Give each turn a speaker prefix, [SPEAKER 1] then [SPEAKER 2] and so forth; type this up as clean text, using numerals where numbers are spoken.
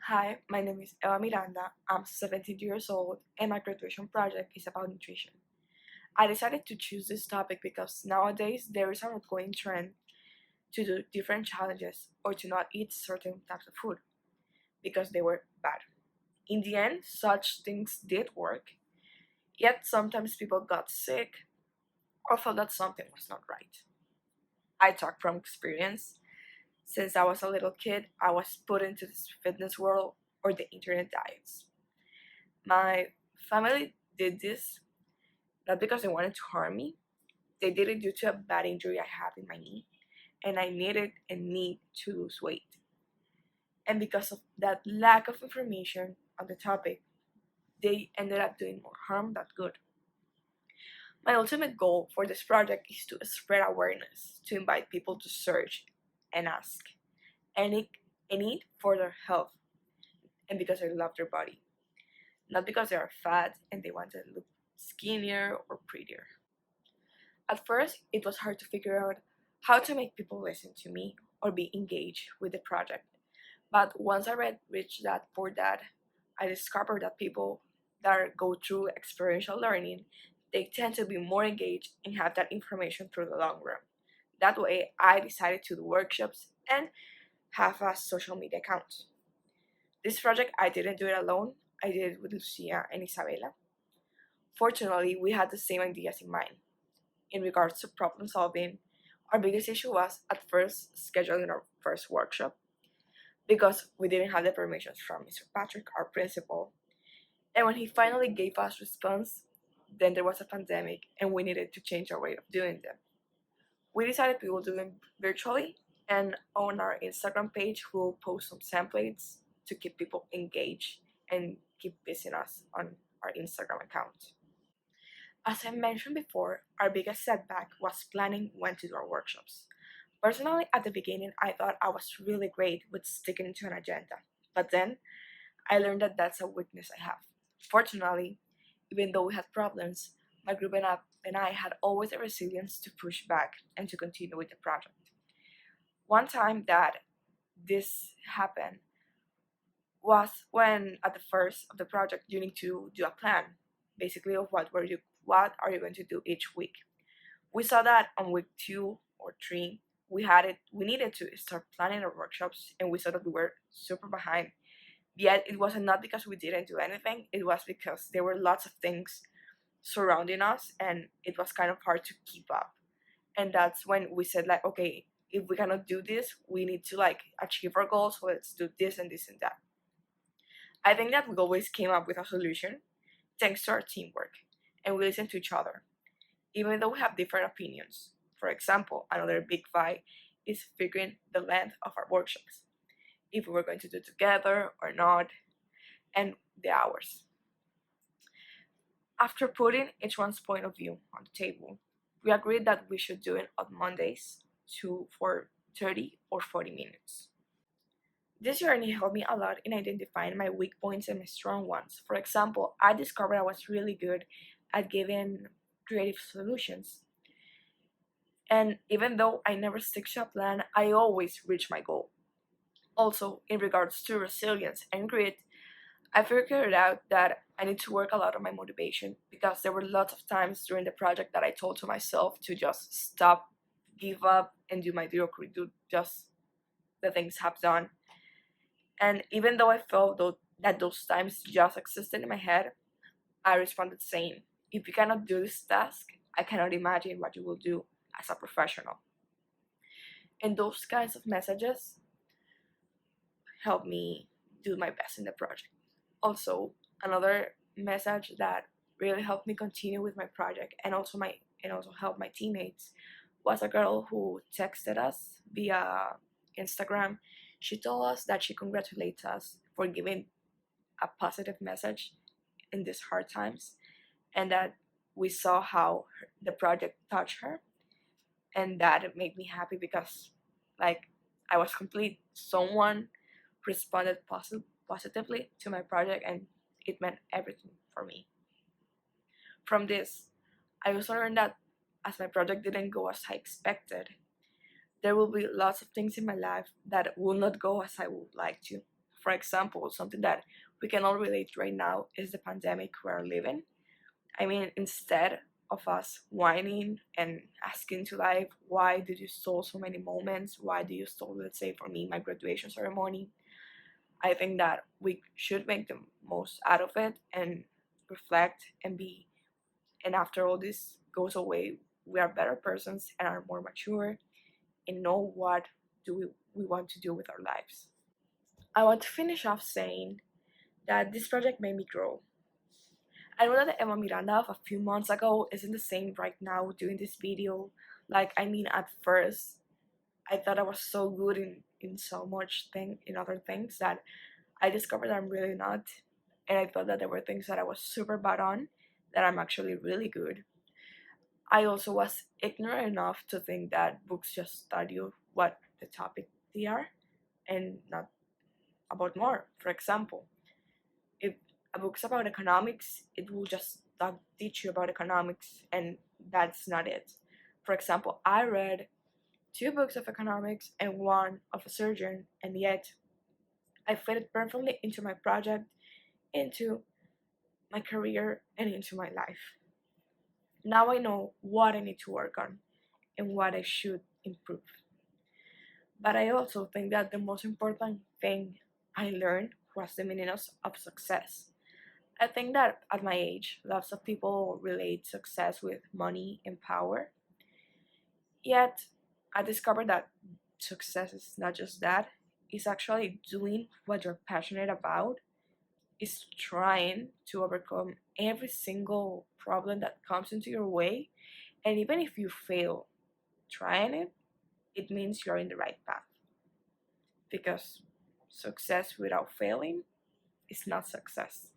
[SPEAKER 1] Hi, my name is Miranda. I'm 17 years old and my graduation project is about nutrition. I decided to choose this topic because nowadays there is an ongoing trend to do different challenges or to not eat certain types of food because they were bad. In the end, such things did work, yet sometimes people got sick or felt that something was not right. I talk from experience. Since I was a little kid, I was put into this fitness world or the internet diets. My family did this not because they wanted to harm me. They did it due to a bad injury I had in my knee, and I needed and need to lose weight. And because of that lack of information on the topic, they ended up doing more harm than good. My ultimate goal for this project is to spread awareness, to invite people to search and ask and eat for their health and because they love their body, not because they are fat and they want to look skinnier or prettier. At first, it was hard to figure out how to make people listen to me or be engaged with the project. But once I reached that for that, I discovered that people that go through experiential learning, they tend to be more engaged and have that information through the long run. That way, I decided to do workshops and have a social media account. This project, I didn't do it alone. I did it with Lucia and Isabela. Fortunately, we had the same ideas in mind. In regards to problem solving, our biggest issue was at first scheduling our first workshop because we didn't have the permissions from Mr. Patrick, our principal. And when he finally gave us response, then there was a pandemic and we needed to change our way of doing them. We decided we will do them virtually, and on our Instagram page we'll post some templates to keep people engaged and keep visiting us on our Instagram account. As I mentioned before, our biggest setback was planning when to do our workshops. Personally, at the beginning, I thought I was really great with sticking to an agenda, but then I learned that that's a weakness I have. Fortunately, even though we had problems, my group and I had always the resilience to push back and to continue with the project. One time that this happened was when at the first of the project you need to do a plan, basically of what are you going to do each week. We saw that on week 2 or 3 we needed to start planning our workshops and we saw that we were super behind. Yet it wasn't not because we didn't do anything, it was because there were lots of things surrounding us and it was kind of hard to keep up. And that's when we said like, okay, if we cannot do this, we need to like achieve our goals, so let's do this and this and that. I think that we always came up with a solution thanks to our teamwork and we listened to each other even though we have different opinions. For example, another big fight is figuring the length of our workshops, if we were going to do it together or not, and the hours. After putting each one's point of view on the table, we agreed that we should do it on Mondays for 30 or 40 minutes. This journey helped me a lot in identifying my weak points and my strong ones. For example, I discovered I was really good at giving creative solutions. And even though I never stick to a plan, I always reach my goal. Also, in regards to resilience and grit, I figured out that I need to work a lot on my motivation because there were lots of times during the project that I told to myself to just stop, give up, and do my do just the things I've done. And even though I felt that those times just existed in my head, I responded saying, if you cannot do this task, I cannot imagine what you will do as a professional. And those kinds of messages help me do my best in the project. Also, another message that really helped me continue with my project and also help my teammates was a girl who texted us via Instagram. She told us that she congratulates us for giving a positive message in these hard times and that we saw how the project touched her, and that made me happy because like I was complete. Someone responded positively to my project and it meant everything for me. From this, I also learned that as my project didn't go as I expected, there will be lots of things in my life that will not go as I would like to. For example, something that we can all relate right now is the pandemic we're living. I mean, instead of us whining and asking to life, why did you stole so many moments? Why do you stole, let's say, for me, my graduation ceremony? I think that we should make the most out of it and reflect and be. And after all this goes away, we are better persons and are more mature and know what we want to do with our lives. I want to finish off saying that this project made me grow. I know that the Emma Miranda of a few months ago isn't the same right now doing this video. Like, I mean, at first, I thought I was so good in so much thing in other things that I discovered I'm really not. And I thought that there were things that I was super bad on that I'm actually really good. I also was ignorant enough to think that books just tell you what the topic they are and not about more. For example, if a book's about economics, it will just teach you about economics, and that's not it. For example, I read two books of economics and one of a surgeon, and yet I fit it perfectly into my project, into my career, and into my life. Now I know what I need to work on and what I should improve. But I also think that the most important thing I learned was the meaning of success. I think that at my age, lots of people relate success with money and power. Yet, I discovered that success is not just that, it's actually doing what you're passionate about, is trying to overcome every single problem that comes into your way. And even if you fail trying it, it means you're in the right path. Because success without failing is not success.